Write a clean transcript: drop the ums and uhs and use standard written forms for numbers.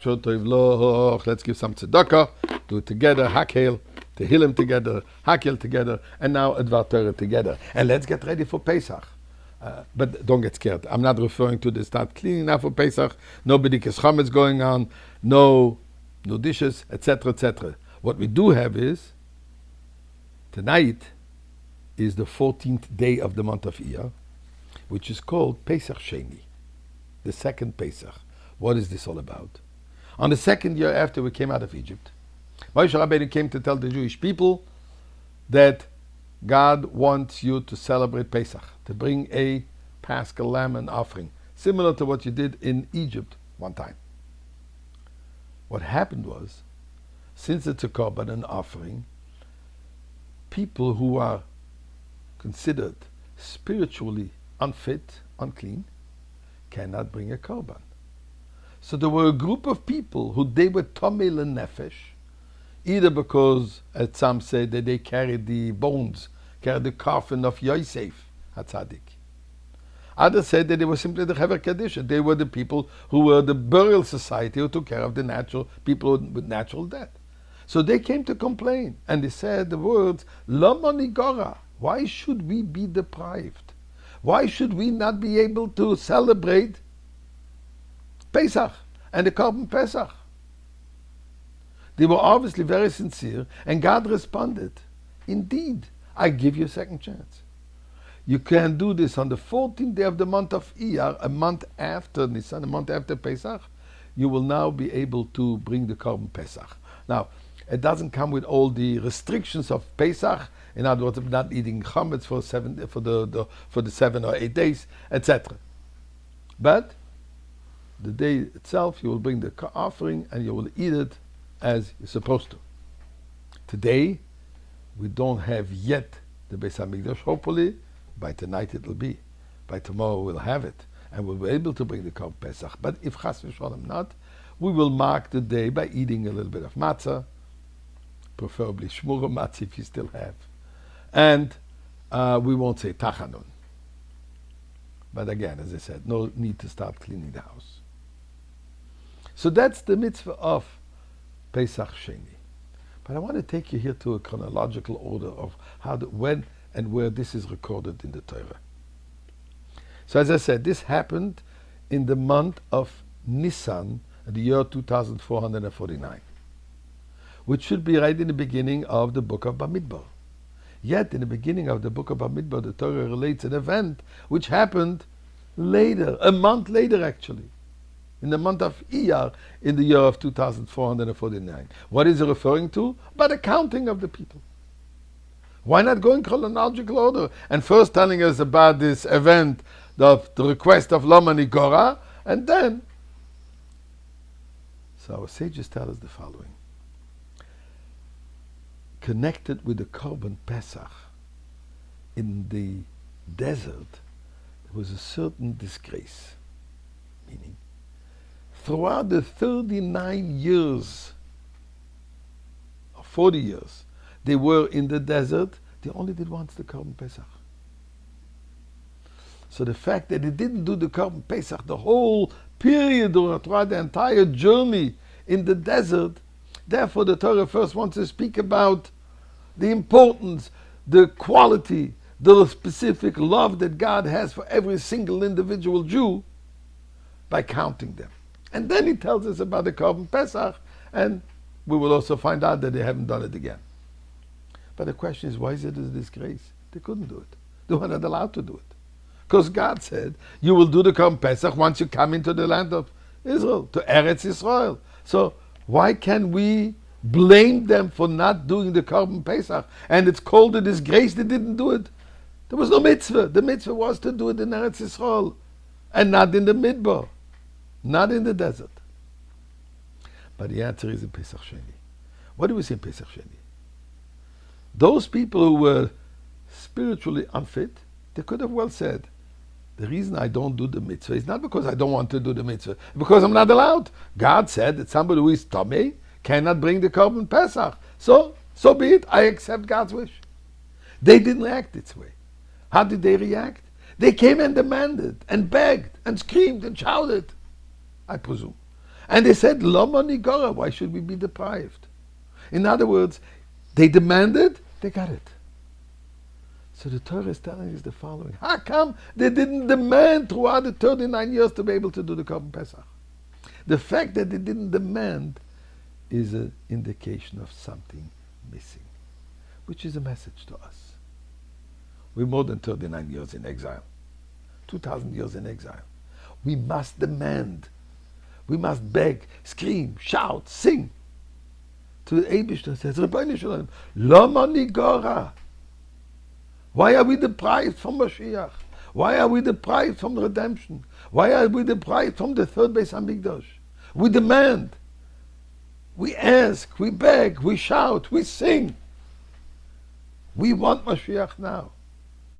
Let's give some tzedakah, do it together, hakel, tehillim together, hakel together, and now Advar Torah together. And let's get ready for Pesach. But don't get scared. I'm not referring to the start cleaning now for Pesach. No b'dikas chametz going on, no dishes, etc., etc. What we do have is, tonight is the 14th day of the month of Iyar, which is called Pesach Sheni, the second Pesach. What is this all about? On the second year after we came out of Egypt, Moshe Rabbeinu came to tell the Jewish people that God wants you to celebrate Pesach, to bring a Paschal lamb and offering, similar to what you did in Egypt one time. What happened was, since it's a korban, an offering, people who are considered spiritually unfit, unclean, cannot bring a korban. So there were a group of people who they were tomei lenefesh, either because, as some say, that they carried the bones, carried the coffin of Yosef HaTzadik. Others said that they were simply the Hever Kadisha. They were the people who were the burial society who took care of the natural people with natural death. So they came to complain, and they said the words, Lama nigora, why should we be deprived? Why should we not be able to celebrate Pesach and the Korban Pesach? They were obviously very sincere, and God responded, indeed, I give you a second chance. You can do this on the 14th day of the month of Iyar, a month after Nisan, a month after Pesach. You will now be able to bring the Korban Pesach. Now, it doesn't come with all the restrictions of Pesach. In other words, not eating chametz for the 7 or 8 days, etc. But the day itself, you will bring the offering and you will eat it as you're supposed to. Today, we don't have yet the Beis HaMikdash. Hopefully, by tonight it will be. By tomorrow we'll have it, and we'll be able to bring the Korban Pesach. But if Chas v'Shalom not, we will mark the day by eating a little bit of matzah, preferably shmura matzah if you still have, and we won't say tachanun. But again, as I said, no need to start cleaning the house. So that's the mitzvah of Pesach Sheni. But I want to take you here to a chronological order of how, when, and where this is recorded in the Torah. So as I said, this happened in the month of Nisan, the year 2449, which should be right in the beginning of the book of Bamidbar. Yet in the beginning of the book of Bamidbar, the Torah relates an event which happened later, a month later actually, in the month of Iyar, in the year of 2449. What is it referring to? But the counting of the people. Why not go in chronological order and first telling us about this event, the request of Lama Nigora, and then? So our sages tell us the following. Connected with the Korban Pesach, in the desert, there was a certain disgrace. Meaning, throughout the 39 years, or 40 years, they were in the desert, they only did once the Korban Pesach. So the fact that they didn't do the Korban Pesach the whole period or throughout the entire journey in the desert, therefore the Torah first wants to speak about the importance, the quality, the specific love that God has for every single individual Jew by counting them. And then he tells us about the Korban Pesach, and we will also find out that they haven't done it again. But the question is, why is it a disgrace? They couldn't do it. They were not allowed to do it. Because God said, you will do the Korban Pesach once you come into the land of Israel, to Eretz Israel. So why can we blame them for not doing the Korban Pesach? And it's called a disgrace they didn't do it. There was no mitzvah. The mitzvah was to do it in Eretz Israel, and not in the Midbar, not in the desert. But the answer is in Pesach Sheni. What do we say in Pesach Sheni? Those people who were spiritually unfit, they could have well said, the reason I don't do the mitzvah is not because I don't want to do the mitzvah, because I'm not allowed. God said that somebody who is tamei cannot bring the Korban Pesach. So be it. I accept God's wish. They didn't act this way. How did they react? They came and demanded and begged and screamed and shouted, I presume. And they said, Lama Nigora, why should we be deprived? In other words, they demanded, they got it. So the Torah is telling us the following. How come they didn't demand throughout the 39 years to be able to do the Korban Pesach? The fact that they didn't demand is an indication of something missing, which is a message to us. We're more than 39 years in exile, 2,000 years in exile. We must demand. We must beg, scream, shout, sing. To the Eibishter says, Rebbeinu Shalom, Lama Nigora. Why are we deprived from Mashiach? Why are we deprived from redemption? Why are we deprived from the third Beis Hamikdash? We demand. We ask, we beg, we shout, we sing. We want Mashiach now.